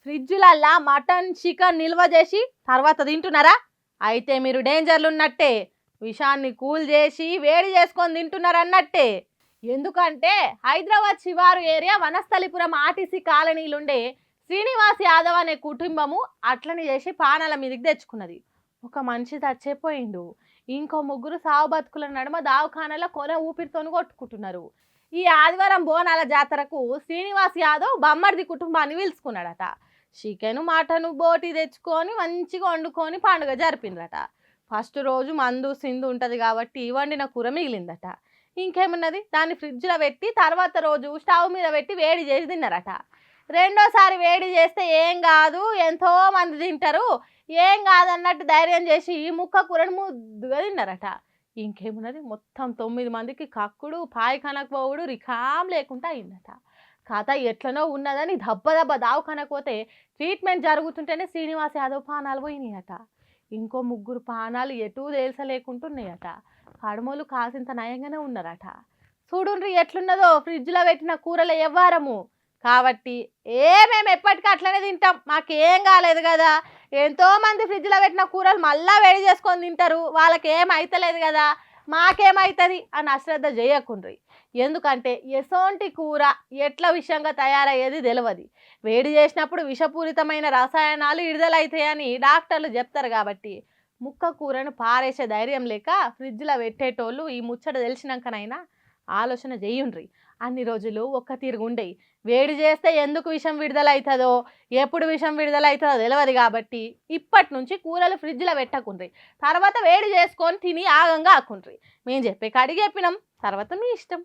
ఫ్రిడ్జ్లల్లా mutton chicken నిల్వ చేసి తర్వాత తింటున్నారా? అయితే మీరు డేంజర్లు ఉన్నట్టే. విషాన్ని కూల్ చేసి వేడి చేసుకొని తింటున్నారన్నట్టే. ఎందుకంటే హైదరాబాద్ శివారు ఏరియా వనస్థలిపురం ఆర్టీసీ కాలనీలుండే శ్రీనివాస్ యాదవ్ అనే కుటుంబము అట్లని చేసి పానాల మీదకి తెచ్చుకున్నది. ఒక మనిషి చచ్చిపోయిండు, ఇంకో ముగ్గురు సావు బతుకుల నడుమ దావఖానలో కొన ఊపిరితోని కొట్టుకుంటున్నారు. ఈ ఆదివారం బోనాల జాతరకు శ్రీనివాస్ యాదవ్ బమ్మర్ది కుటుంబాన్ని పిలుచుకున్నాడట. చికెను మటను బోటి తెచ్చుకొని మంచిగా వండుకొని పండుగ జరిపిందట. ఫస్ట్ రోజు మందు సిందు ఉంటుంది కాబట్టి వండిన కూర మిగిలిందట. ఇంకేమున్నది, దాన్ని ఫ్రిడ్జ్లో పెట్టి తర్వాత రోజు స్టవ్ మీద పెట్టి వేడి చేసి తిన్నారట. రెండోసారి వేడి చేస్తే ఏం కాదు, ఎంతో మంది తింటారు, ఏం కాదన్నట్టు ధైర్యం చేసి ఈ ముక్క కూరను ముద్దుగా తిన్నారట. ఇంకేమున్నది, మొత్తం 9 మందికి కక్కుడు పాయఖానకు పోవుడు రికాం లేకుండా అయిందట. కథ ఎట్లనో ఉన్నదని దెబ్బ దావఖానకు పోతే ట్రీట్మెంట్ జరుగుతుంటేనే శ్రీనివాస్ యాదవ్ పానాలు పోయినాయట. ఇంకో ముగ్గురు పానాలు ఎటూ తేల్చలేకుంటున్నాయట. కడుమలు కాసింత నయంగానే ఉన్నారట. చూడుండ్రి ఎట్లున్నదో ఫ్రిడ్జ్లో పెట్టిన కూరల ఎవ్వారము. కాబట్టి మేము ఎప్పటికీ అట్లనే తింటాం, మాకేం కాలేదు కదా. ఎంతోమంది ఫ్రిడ్జ్లో పెట్టిన కూరలు మళ్ళీ వేడి చేసుకొని తింటారు, వాళ్ళకి ఏమైతలేదు కదా, మాకేమవుతుంది అని అశ్రద్ధ చేయకుండ్రి. ఎందుకంటే ఎసోంటి కూర ఎట్లా విషంగా తయారయ్యేది తెలియదు. వేడి చేసినప్పుడు విషపూరితమైన రసాయనాలు విడుదలవుతాయని డాక్టర్లు చెప్తారు. కాబట్టి ముక్క కూరను పారేసే ధైర్యం లేక ఫ్రిడ్జ్లో పెట్టేటోళ్ళు ఈ ముచ్చట తెలిసినాకనైనా ఆలోచన చేయుండ్రి. అన్ని రోజులు ఒక్క తిరుగుండయి. వేడి చేస్తే ఎందుకు విషం విడుదలవుతుందో ఎప్పుడు విషం విడుదలవుతుందో తెలియదు. కాబట్టి ఇప్పటి నుంచి కూరలు ఫ్రిడ్జ్లో పెట్టకుండ్రి, తర్వాత వేడి చేసుకొని తిని ఆగంగా ఆకుండ్రి. మేము చెప్పే కాడికి చెప్పినాం, తర్వాత మీ ఇష్టం.